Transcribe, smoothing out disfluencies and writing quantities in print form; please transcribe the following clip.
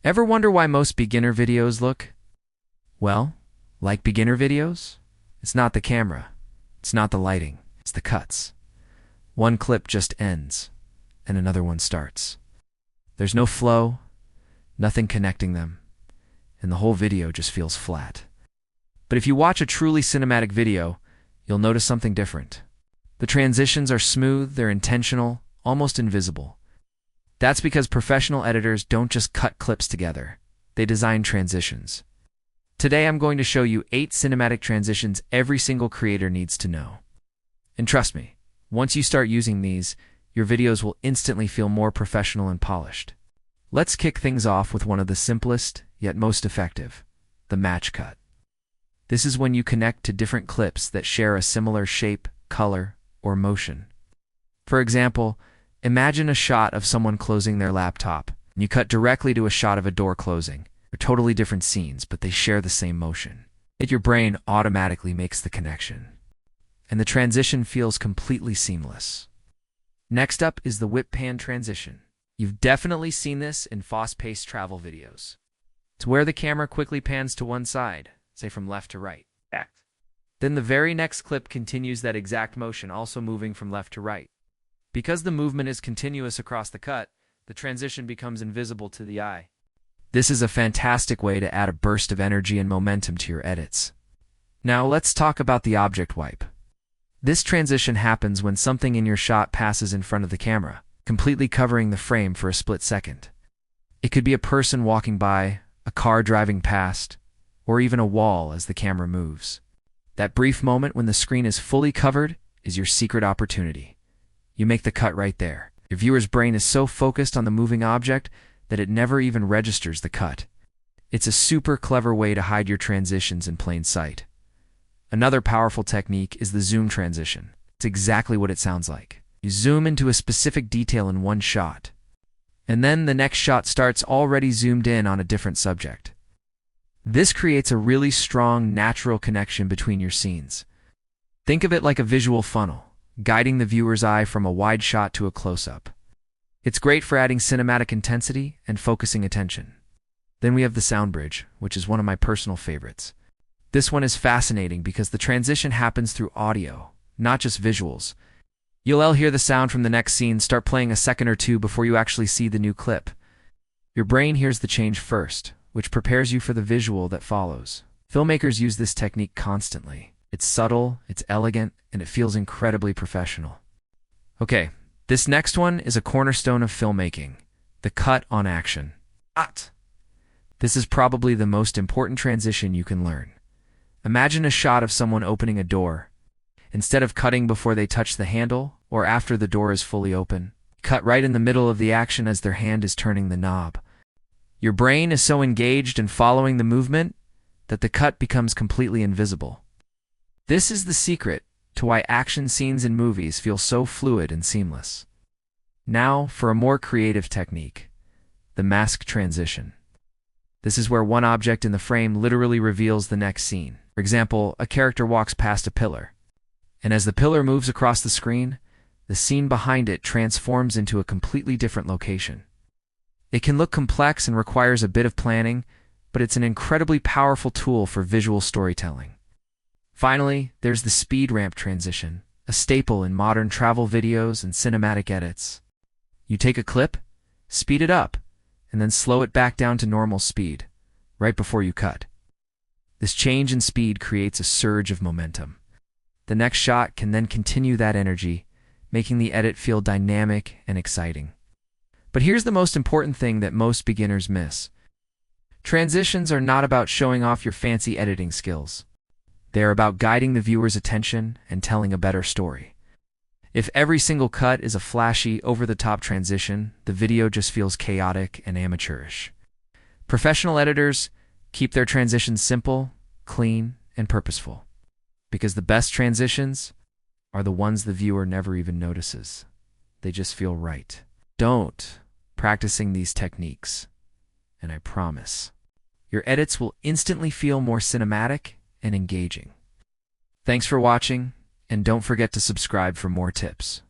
Ever wonder why most beginner videos look, well, like beginner videos? It's not the camera, it's not the lighting, it's the cuts. One clip just ends, and another one starts. There's no flow, nothing connecting them, and the whole video just feels flat. But if you watch a truly cinematic video, you'll notice something different. The transitions are smooth, they're intentional, almost invisible. That's because professional editors don't just cut clips together, they design transitions. Today I'm going to show you 8 cinematic transitions every single creator needs to know. And trust me, once you start using these, your videos will instantly feel more professional and polished. Let's kick things off with one of the simplest, yet most effective, the match cut. This is when you connect to different clips that share a similar shape, color, or motion. For example, imagine a shot of someone closing their laptop, and you cut directly to a shot of a door closing. They're totally different scenes, but they share the same motion. Yet your brain automatically makes the connection, and the transition feels completely seamless. Next up is the whip pan transition. You've definitely seen this in fast-paced travel videos. It's where the camera quickly pans to one side, say from left to right. Then the very next clip continues that exact motion, also moving from left to right. Because the movement is continuous across the cut, the transition becomes invisible to the eye. This is a fantastic way to add a burst of energy and momentum to your edits. Now let's talk about the object wipe. This transition happens when something in your shot passes in front of the camera, completely covering the frame for a split second. It could be a person walking by, a car driving past, or even a wall as the camera moves. That brief moment when the screen is fully covered is your secret opportunity. You make the cut right there. Your viewer's brain is so focused on the moving object that it never even registers the cut. It's a super clever way to hide your transitions in plain sight. Another powerful technique is the zoom transition. It's exactly what it sounds like. You zoom into a specific detail in one shot, and then the next shot starts already zoomed in on a different subject. This creates a really strong, natural connection between your scenes. Think of it like a visual funnel, guiding the viewer's eye from a wide shot to a close-up. It's great for adding cinematic intensity and focusing attention. Then we have the sound bridge, which is one of my personal favorites. This one is fascinating because the transition happens through audio, not just visuals. You'll hear the sound from the next scene start playing a second or two before you actually see the new clip. Your brain hears the change first, which prepares you for the visual that follows. Filmmakers use this technique constantly. It's subtle, it's elegant, and it feels incredibly professional. Okay, this next one is a cornerstone of filmmaking, the cut on action. This is probably the most important transition you can learn. Imagine a shot of someone opening a door. Instead of cutting before they touch the handle or after the door is fully open, cut right in the middle of the action as their hand is turning the knob. Your brain is so engaged in following the movement that the cut becomes completely invisible. This is the secret to why action scenes in movies feel so fluid and seamless. Now for a more creative technique, the mask transition. This is where one object in the frame literally reveals the next scene. For example, a character walks past a pillar, and as the pillar moves across the screen, the scene behind it transforms into a completely different location. It can look complex and requires a bit of planning, but it's an incredibly powerful tool for visual storytelling. Finally, there's the speed ramp transition, a staple in modern travel videos and cinematic edits. You take a clip, speed it up, and then slow it back down to normal speed, right before you cut. This change in speed creates a surge of momentum. The next shot can then continue that energy, making the edit feel dynamic and exciting. But here's the most important thing that most beginners miss. Transitions are not about showing off your fancy editing skills. They are about guiding the viewer's attention and telling a better story. If every single cut is a flashy, over-the-top transition, the video just feels chaotic and amateurish. Professional editors keep their transitions simple, clean, and purposeful. Because the best transitions are the ones the viewer never even notices. They just feel right. Don't practicing these techniques, and I promise, your edits will instantly feel more cinematic and engaging. Thanks for watching, and don't forget to subscribe for more tips.